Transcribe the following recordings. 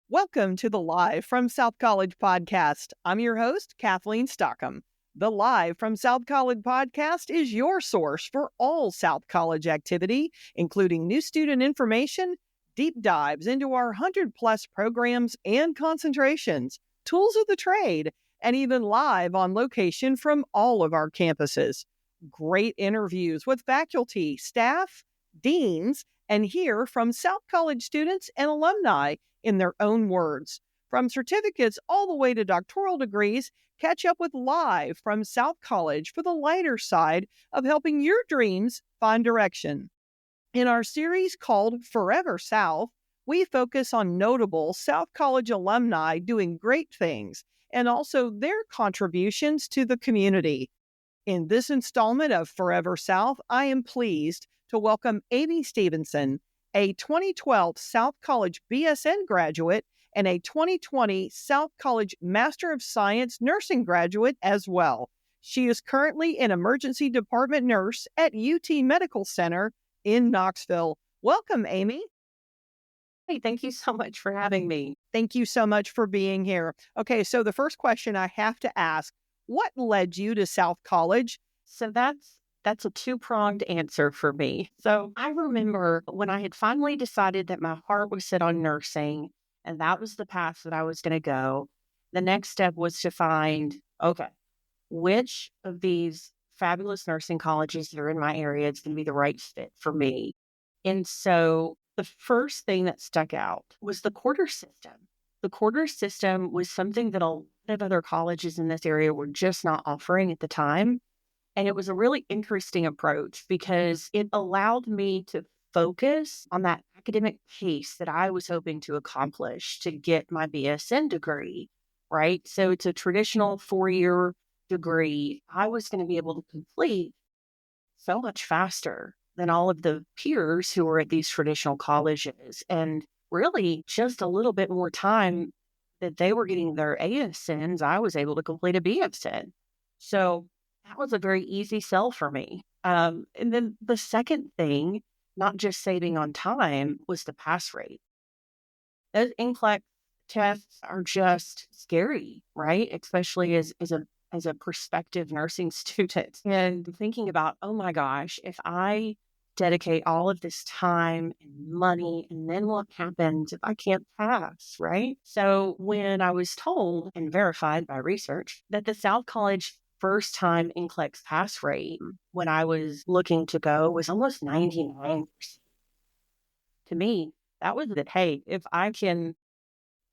Welcome to the Live from South College podcast. I'm your host, Kathleen Stockham. The Live from South College podcast is your source for all South College activity, including new student information, deep dives into our 100-plus programs and concentrations, tools of the trade, and even live on location from all of our campuses. Great interviews with faculty, staff, deans, and hear from South College students and alumni in their own words. From certificates all the way to doctoral degrees, catch up with Live from South College for the lighter side of helping your dreams find direction. In our series called Forever South, we focus on notable South College alumni doing great things and also their contributions to the community. In this installment of Forever South, I am pleased to welcome Amy Stevenson, a 2012 South College BSN graduate and a 2020 South College Master of Science nursing graduate as well. She is currently an emergency department nurse at UT Medical Center in Knoxville. Welcome, Amy. Hey, thank you so much for having me. Thank you so much for being here. Okay, so the first question I have to ask, what led you to South College? So that's a two-pronged answer for me. So I remember when I had finally decided that my heart was set on nursing and that was the path that I was going to go. The next step was to find, okay, which of these fabulous nursing colleges that are in my area is going to be the right fit for me. And so the first thing that stuck out was the quarter system. The quarter system was something that a lot of other colleges in this area were just not offering at the time. And it was a really interesting approach because it allowed me to focus on that academic piece that I was hoping to accomplish to get my BSN degree, right? So it's a traditional 4-year degree I was going to be able to complete so much faster than all of the peers who were at these traditional colleges. And really just a little bit more time that they were getting their ASNs, I was able to complete a BSN. So that was a very easy sell for me. And then the second thing, not just saving on time, was the pass rate. Those NCLEX tests are just scary, right? Especially as a prospective nursing student. And thinking about, oh my gosh, if I dedicate all of this time and money, and then what happens if I can't pass, right? So when I was told and verified by research that the South College first time NCLEX pass rate when I was looking to go was almost 99%. To me, that was that, hey, if I can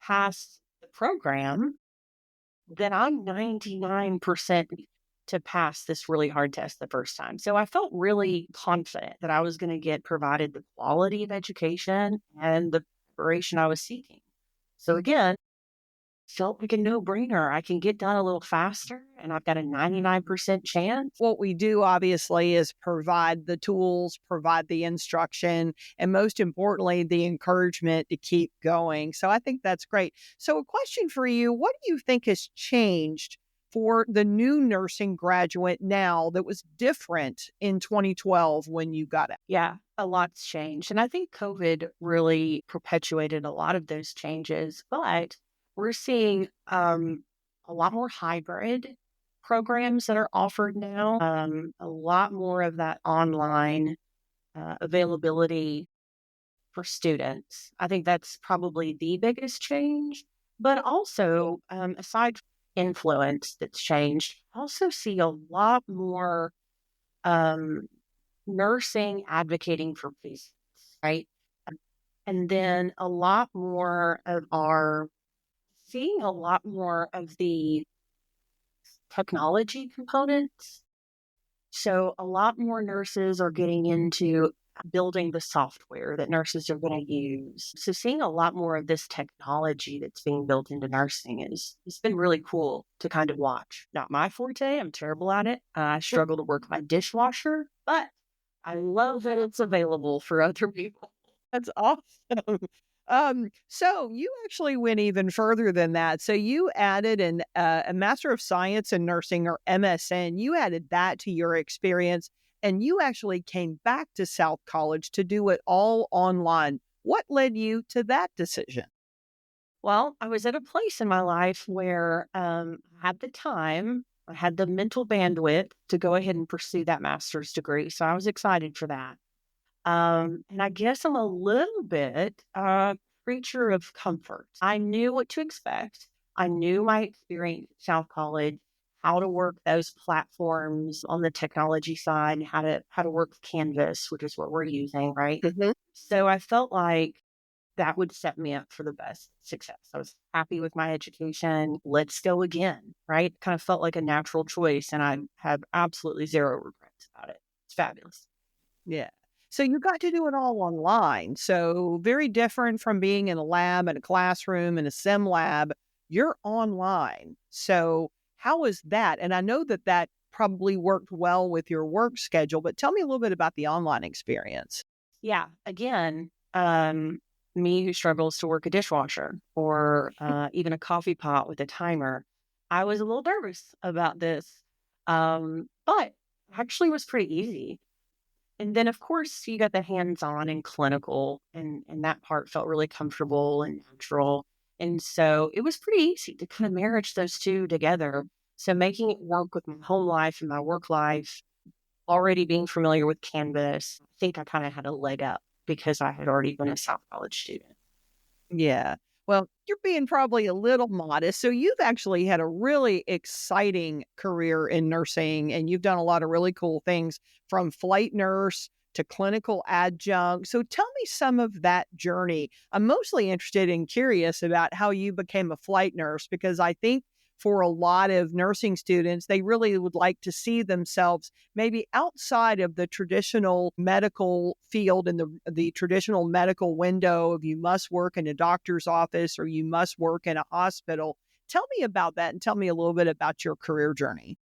pass the program, then I'm 99% to pass this really hard test the first time. So I felt really confident that I was going to get provided the quality of education and the preparation I was seeking. So again, felt like a no-brainer. I can get done a little faster and I've got a 99% chance. What we do, obviously, is provide the tools, provide the instruction, and most importantly, the encouragement to keep going. So I think that's great. So a question for you, what do you think has changed for the new nursing graduate now that was different in 2012 when you got it? Yeah, a lot's changed. And I think COVID really perpetuated a lot of those changes, but we're seeing a lot more hybrid programs that are offered now, a lot more of that online availability for students. I think that's probably the biggest change. But also, aside from influence that's changed, I also see a lot more nursing advocating for patients, right? And then seeing a lot more of the technology components. So a lot more nurses are getting into building the software that nurses are going to use. So seeing a lot more of this technology that's being built into nursing it's been really cool to kind of watch. Not my forte. I'm terrible at it. I struggle to work my dishwasher, but I love that it's available for other people. That's awesome. So you actually went even further than that. So you added a Master of Science in Nursing, or MSN. You added that to your experience, and you actually came back to South College to do it all online. What led you to that decision? Well, I was at a place in my life where I had the time, I had the mental bandwidth to go ahead and pursue that master's degree. So I was excited for that. And I guess I'm a little bit creature of comfort. I knew what to expect. I knew my experience at South College, how to work those platforms on the technology side, how to work with Canvas, which is what we're using, right? Mhm. So I felt like that would set me up for the best success. I was happy with my education. Let's go again, right? Kind of felt like a natural choice, and I have absolutely zero regrets about it. It's fabulous. Yeah. So you got to do it all online. So very different from being in a lab and a classroom and a sim lab. You're online. So how is that? And I know that that probably worked well with your work schedule, but tell me a little bit about the online experience. Yeah. Again, me who struggles to work a dishwasher or even a coffee pot with a timer, I was a little nervous about this, but actually was pretty easy. And then, of course, you got the hands-on and clinical, and that part felt really comfortable and natural. And so it was pretty easy to kind of marriage those two together. So making it work with my home life and my work life, already being familiar with Canvas, I think I kind of had a leg up because I had already been a South College student. Yeah. Well, you're being probably a little modest. So you've actually had a really exciting career in nursing and you've done a lot of really cool things from flight nurse to clinical adjunct. So tell me some of that journey. I'm mostly interested and curious about how you became a flight nurse because I think for a lot of nursing students, they really would like to see themselves maybe outside of the traditional medical field and the traditional medical window of you must work in a doctor's office or you must work in a hospital. Tell me about that and tell me a little bit about your career journey.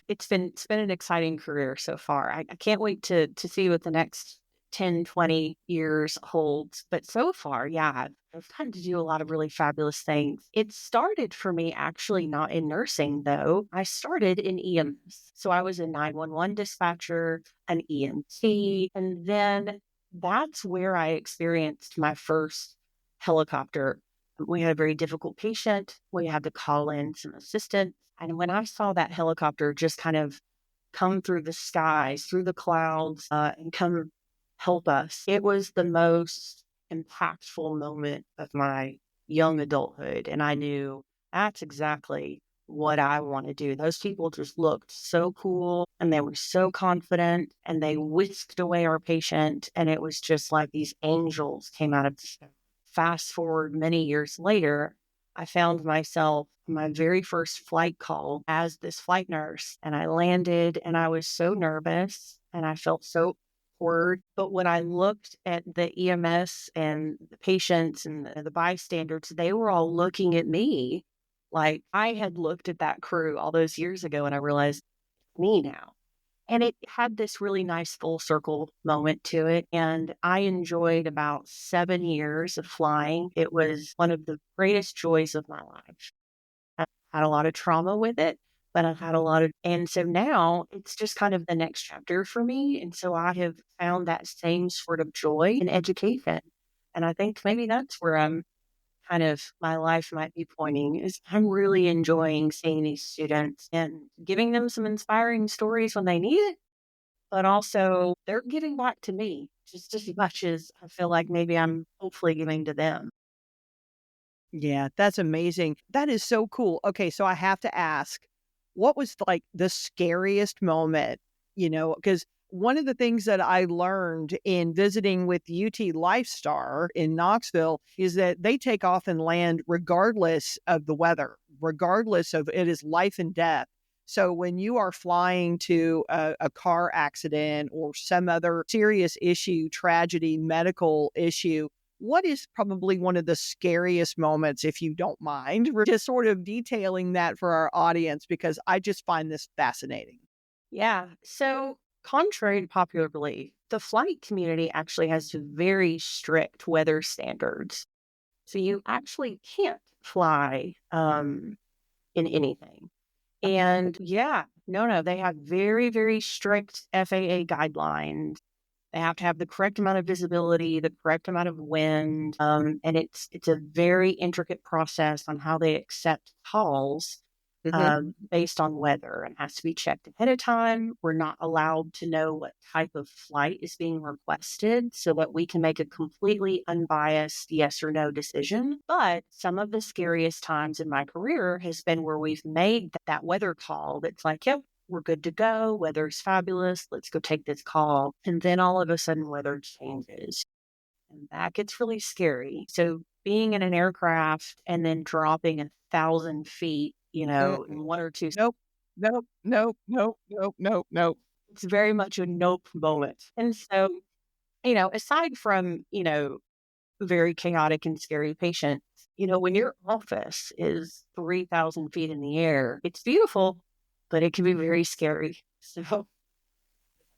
It's been an exciting career so far. I can't wait to see what the next 10, 20 years holds. But so far, yeah, I've gotten to do a lot of really fabulous things. It started for me actually not in nursing though. I started in EMS. So I was a 911 dispatcher, an EMT, and then that's where I experienced my first helicopter. We had a very difficult patient. We had to call in some assistance. And when I saw that helicopter just kind of come through the skies, through the clouds, and come help us, it was the most impactful moment of my young adulthood. And I knew that's exactly what I want to do. Those people just looked so cool and they were so confident and they whisked away our patient. And it was just like these angels came out of the sky. Fast forward many years later, I found myself my very first flight call as this flight nurse, and I landed and I was so nervous and I felt so awkward. But when I looked at the EMS and the patients and the bystanders, they were all looking at me like I had looked at that crew all those years ago and I realized me now. And it had this really nice full circle moment to it. And I enjoyed about 7 years of flying. It was one of the greatest joys of my life. I had a lot of trauma with it, but I've had a lot of, and so now it's just kind of the next chapter for me. And so I have found that same sort of joy in education. And I think maybe that's where I'm kind of my life might be pointing is I'm really enjoying seeing these students and giving them some inspiring stories when they need it, but also they're giving back to me just as much as I feel like maybe I'm hopefully giving to them. Yeah, that's amazing. That is so cool. Okay, so I have to ask, what was like the scariest moment? Because one of the things that I learned in visiting with UT Lifestar in Knoxville is that they take off and land regardless of the weather, regardless of it is life and death. So when you are flying to a car accident or some other serious issue, tragedy, medical issue, what is probably one of the scariest moments, if you don't mind? We're just sort of detailing that for our audience because I just find this fascinating. Yeah. So, contrary to popular belief, the flight community actually has very strict weather standards. So, you actually can't fly in anything. And yeah, no, they have very, very strict FAA guidelines. They have to have the correct amount of visibility, the correct amount of wind, and it's a very intricate process on how they accept calls based on weather. It has to be checked ahead of time. We're not allowed to know what type of flight is being requested so that we can make a completely unbiased yes or no decision. But some of the scariest times in my career has been where we've made that weather call that's like, yep, we're good to go. Weather's fabulous. Let's go take this call. And then all of a sudden, weather changes. And that gets really scary. So being in an aircraft and then dropping 1,000 feet, in 1 or 2, Nope. Nope. Nope. Nope. Nope. Nope. Nope. it's very much a nope moment. And so, aside from, very chaotic and scary patients, when your office is 3,000 feet in the air, it's beautiful, but it can be very scary. So,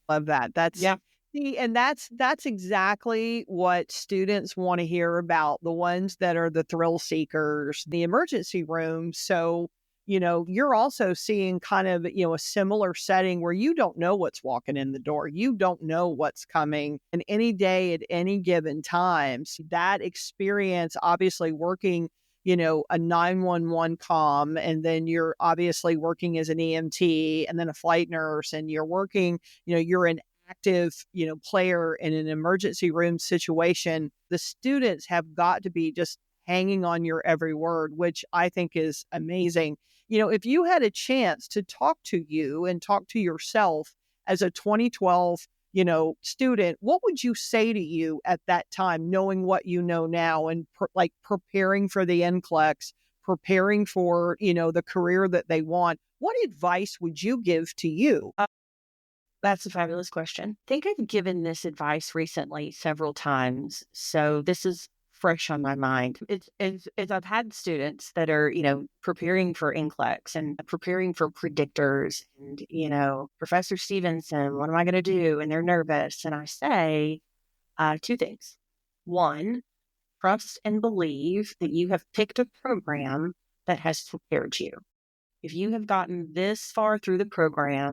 Love that. yeah. See, and that's exactly what students want to hear about, the ones that are the thrill seekers, the emergency room. So, you're also seeing kind of, a similar setting where you don't know what's walking in the door. You don't know what's coming. And any day at any given time, so that experience, obviously working, a 911 comm, and then you're obviously working as an EMT and then a flight nurse, and you're working, you're an active, player in an emergency room situation. The students have got to be just hanging on your every word, which I think is amazing. If you had a chance to talk to you and talk to yourself as a 2012, student, what would you say to you at that time, knowing what you know now and preparing for the NCLEX, preparing for, the career that they want? What advice would you give to you? That's a fabulous question. I think I've given this advice recently several times. So this is fresh on my mind. It's I've had students that are, preparing for NCLEX and preparing for predictors and, Professor Stevenson, what am I going to do? And they're nervous. And I say two things. One, trust and believe that you have picked a program that has prepared you. If you have gotten this far through the program,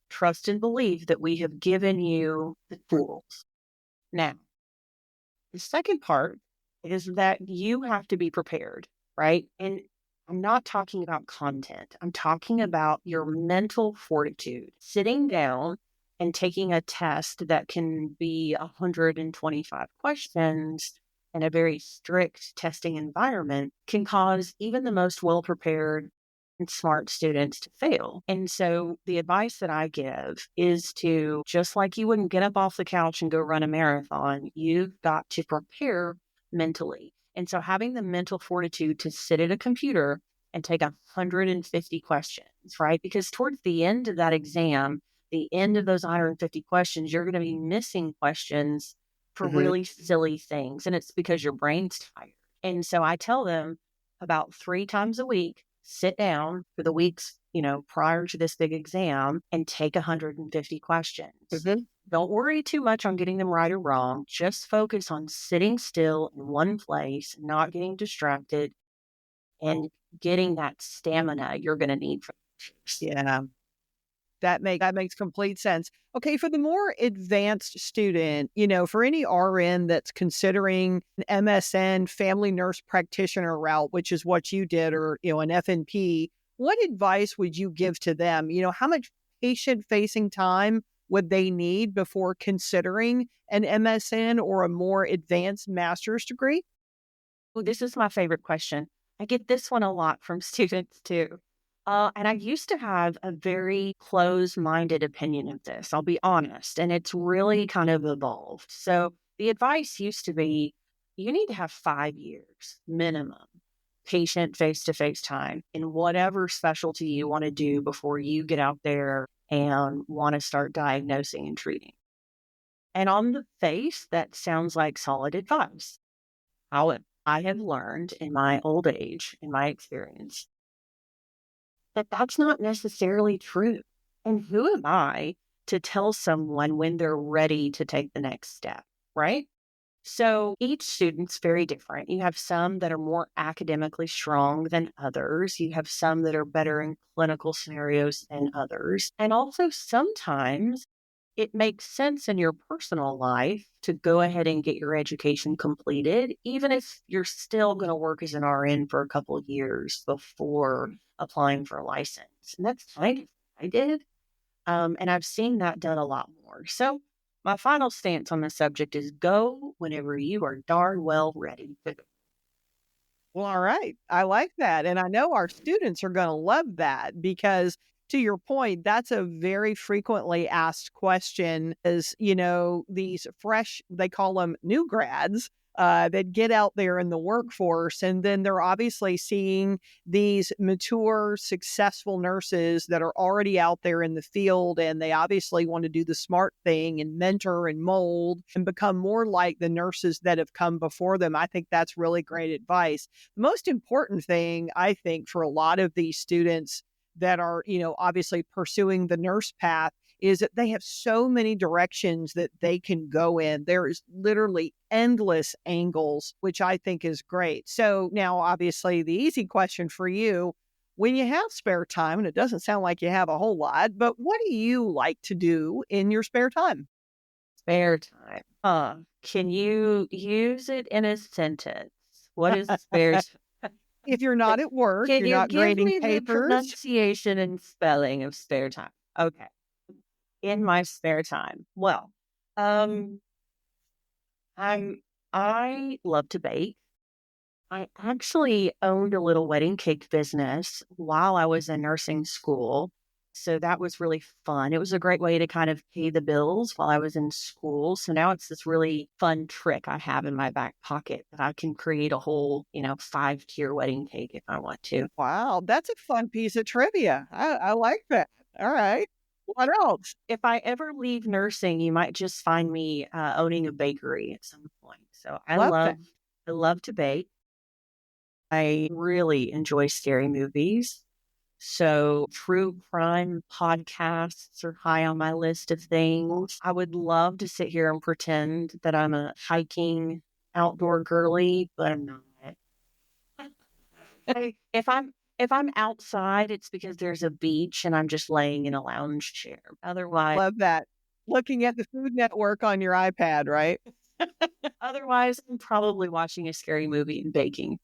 trust and believe that we have given you the tools. Now, the second part is that you have to be prepared, right? And I'm not talking about content. I'm talking about your mental fortitude. Sitting down and taking a test that can be 125 questions in a very strict testing environment can cause even the most well-prepared and smart students to fail. And so the advice that I give is to, just like you wouldn't get up off the couch and go run a marathon, you've got to prepare mentally. And so having the mental fortitude to sit at a computer and take 150 questions, right? Because towards the end of that exam, the end of those 150 questions, you're going to be missing questions for really silly things. And it's because your brain's tired. And so I tell them about 3 times a week, sit down for the weeks, prior to this big exam and take 150 questions. Don't worry too much on getting them right or wrong. Just focus on sitting still in one place, not getting distracted, and getting that stamina you're going to need for this. Yeah. That makes complete sense. Okay, for the more advanced student, for any RN that's considering an MSN, family nurse practitioner route, which is what you did, or an FNP, what advice would you give to them? How much patient-facing time would they need before considering an MSN or a more advanced master's degree? Well, this is my favorite question. I get this one a lot from students too. And I used to have a very closed-minded opinion of this, I'll be honest, and it's really kind of evolved. So the advice used to be, you need to have 5 years minimum patient face-to-face time in whatever specialty you want to do before you get out there and want to start diagnosing and treating. And on the face, that sounds like solid advice. However, I have learned in my old age, in my experience, that that's not necessarily true. And who am I to tell someone when they're ready to take the next step, right? So each student's very different. You have some that are more academically strong than others. You have some that are better in clinical scenarios than others. And also sometimes it makes sense in your personal life to go ahead and get your education completed, even if you're still going to work as an RN for a couple of years before applying for a license. And that's kind of what I did. And I've seen that done a lot more. So my final stance on the subject is go whenever you are darn well ready. Well, all right. I like that. And I know our students are going to love that because, to your point, that's a very frequently asked question is, these fresh, they call them new grads, that get out there in the workforce. And then they're obviously seeing these mature, successful nurses that are already out there in the field. And they obviously want to do the smart thing and mentor and mold and become more like the nurses that have come before them. I think that's really great advice. The most important thing, I think, for a lot of these students that are, obviously pursuing the nurse path is that they have so many directions that they can go in. There is literally endless angles, which I think is great. So now, obviously, the easy question for you, when you have spare time, and it doesn't sound like you have a whole lot, but what do you like to do in your spare time? Spare time. Can you use it in a sentence? What is spare time? If you're not at work, Can you're you not give grading me the papers. pronunciation and spelling of spare time? Okay. In my spare time. Well, I love to bake. I actually owned a little wedding cake business while I was in nursing school. So that was really fun. It was a great way to kind of pay the bills while I was in school. So now it's this really fun trick I have in my back pocket that I can create a whole, 5-tier wedding cake if I want to. Wow, that's a fun piece of trivia. I like that. All right. What else? If I ever leave nursing, you might just find me owning a bakery at some point. So Love that. I love to bake. I really enjoy scary movies. So true crime podcasts are high on my list of things. I would love to sit here and pretend that I'm a hiking outdoor girly, but I'm not. If I'm outside, it's because there's a beach and I'm just laying in a lounge chair. Otherwise, Love that. Looking at the Food Network on your iPad, right? I'm probably watching a scary movie and baking.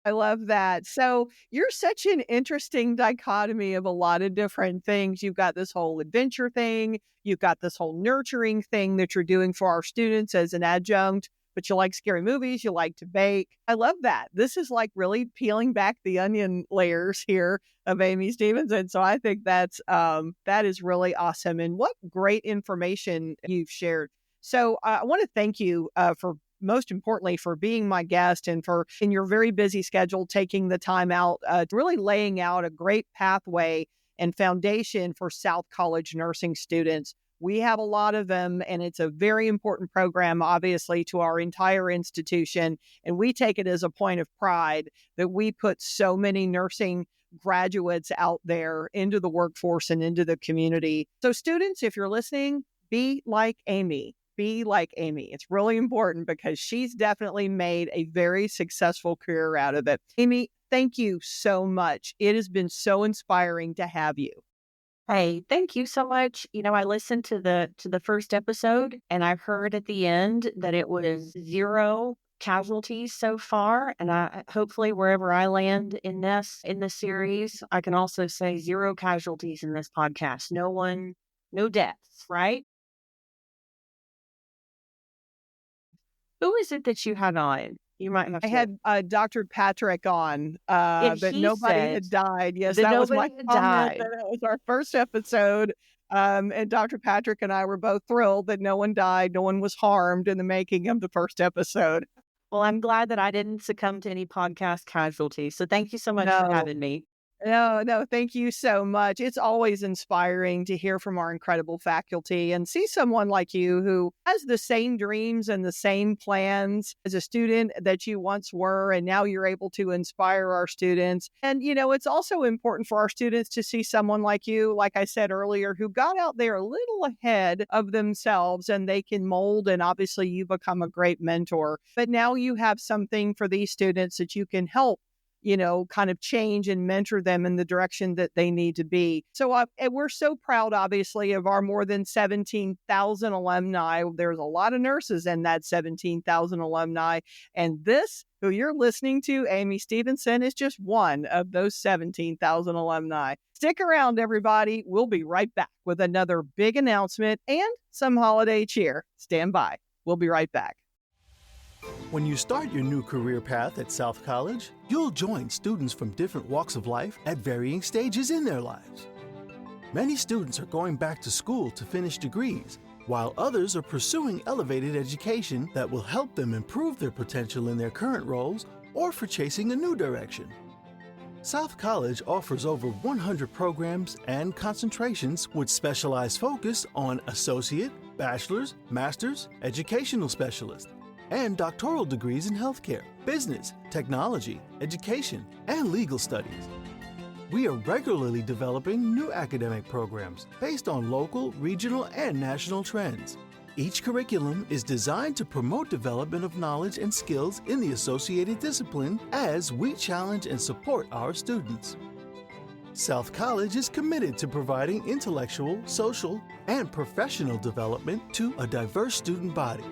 I love that. So you're such an interesting dichotomy of a lot of different things. You've got this whole adventure thing. You've got this whole nurturing thing that you're doing for our students as an adjunct, but you like scary movies. You like to bake. I love that. This is like really peeling back the onion layers here of Amy Stevenson. So I think that is really awesome. And what great information you've shared. So I want to thank you for most importantly, for being my guest and for in your very busy schedule, taking the time out, really laying out a great pathway and foundation for South College nursing students. We have a lot of them, and it's a very important program, obviously, to our entire institution. And we take it as a point of pride that we put so many nursing graduates out there into the workforce and into the community. So students, if you're listening, be like Amy. Be like Amy. It's really important because she's definitely made a very successful career out of it. Amy, thank you so much. It has been so inspiring to have you. Hey, thank you so much. I listened to the first episode and I heard at the end that it was 0 casualties so far. And I hopefully wherever I land in the series, I can also say 0 casualties in this podcast. No deaths, right? Who is it that you had on? You might have I had Dr. Patrick on, and but he nobody said had died. Yes, that that was my nobody had comment. died. That was our first episode. And Dr. Patrick and I were both thrilled that no one died, no one was harmed in the making of the first episode. Well, I'm glad that I didn't succumb to any podcast casualties. So thank you so much for No. having me. No, thank you so much. It's always inspiring to hear from our incredible faculty and see someone like you who has the same dreams and the same plans as a student that you once were, and now you're able to inspire our students. And, it's also important for our students to see someone like you, like I said earlier, who got out there a little ahead of themselves and they can mold. And obviously, you become a great mentor. But now you have something for these students that you can help kind of change and mentor them in the direction that they need to be. So and we're so proud, obviously, of our more than 17,000 alumni. There's a lot of nurses in that 17,000 alumni. And this, who you're listening to, Amy Stevenson, is just one of those 17,000 alumni. Stick around, everybody. We'll be right back with another big announcement and some holiday cheer. Stand by. We'll be right back. When you start your new career path at South College, you'll join students from different walks of life at varying stages in their lives. Many students are going back to school to finish degrees, while others are pursuing elevated education that will help them improve their potential in their current roles or for chasing a new direction. South College offers over 100 programs and concentrations with specialized focus on associate, bachelor's, master's, educational specialist, and doctoral degrees in healthcare, business, technology, education, and legal studies. We are regularly developing new academic programs based on local, regional, and national trends. Each curriculum is designed to promote development of knowledge and skills in the associated discipline as we challenge and support our students. South College is committed to providing intellectual, social, and professional development to a diverse student body.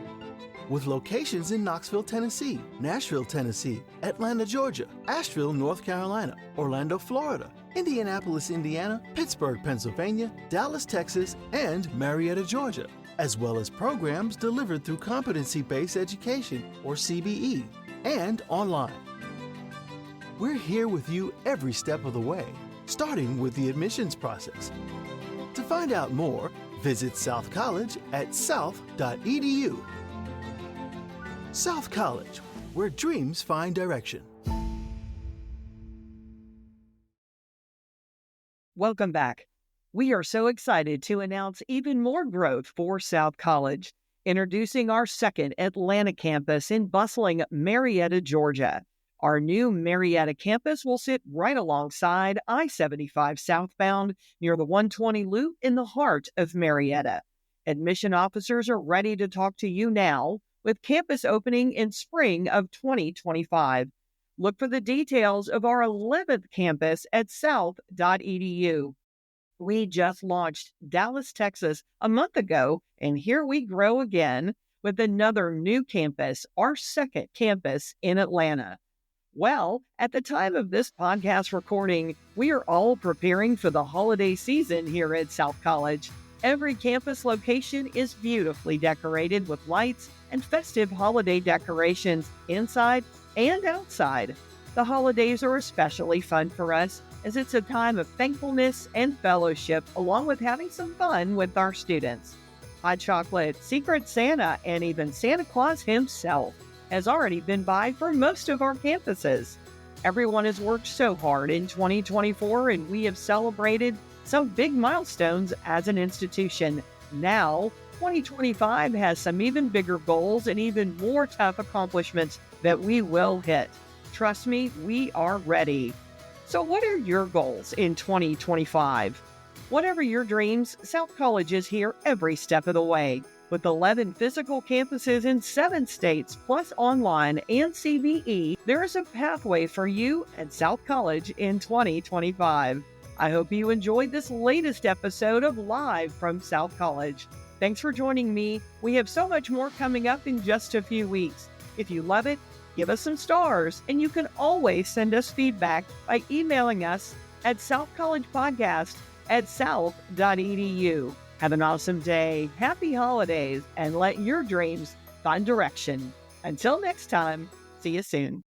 With locations in Knoxville, Tennessee, Nashville, Tennessee, Atlanta, Georgia, Asheville, North Carolina, Orlando, Florida, Indianapolis, Indiana, Pittsburgh, Pennsylvania, Dallas, Texas, and Marietta, Georgia, as well as programs delivered through Competency-Based Education, or CBE, and online. We're here with you every step of the way, starting with the admissions process. To find out more, visit South College at south.edu. South College, where dreams find direction. Welcome back. We are so excited to announce even more growth for South College, introducing our second Atlanta campus in bustling Marietta, Georgia. Our new Marietta campus will sit right alongside I-75 southbound near the 120 loop in the heart of Marietta. Admission officers are ready to talk to you now, with campus opening in spring of 2025. Look for the details of our 11th campus at south.edu. We just launched Dallas, Texas a month ago, and here we grow again with another new campus, our second campus in Atlanta. Well, at the time of this podcast recording, we are all preparing for the holiday season here at South College. Every campus location is beautifully decorated with lights and festive holiday decorations inside and outside. The holidays are especially fun for us as it's a time of thankfulness and fellowship, along with having some fun with our students. Hot chocolate, Secret Santa, and even Santa Claus himself has already been by for most of our campuses. Everyone has worked so hard in 2024, and we have celebrated some big milestones as an institution. Now, 2025 has some even bigger goals and even more tough accomplishments that we will hit. Trust me, we are ready. So what are your goals in 2025? Whatever your dreams, South College is here every step of the way. With 11 physical campuses in 7 states, plus online and CBE, there is a pathway for you at South College in 2025. I hope you enjoyed this latest episode of Live from South College. Thanks for joining me. We have so much more coming up in just a few weeks. If you love it, give us some stars, and you can always send us feedback by emailing us at southcollegepodcast@south.edu. Have an awesome day, happy holidays, and let your dreams find direction. Until next time, see you soon.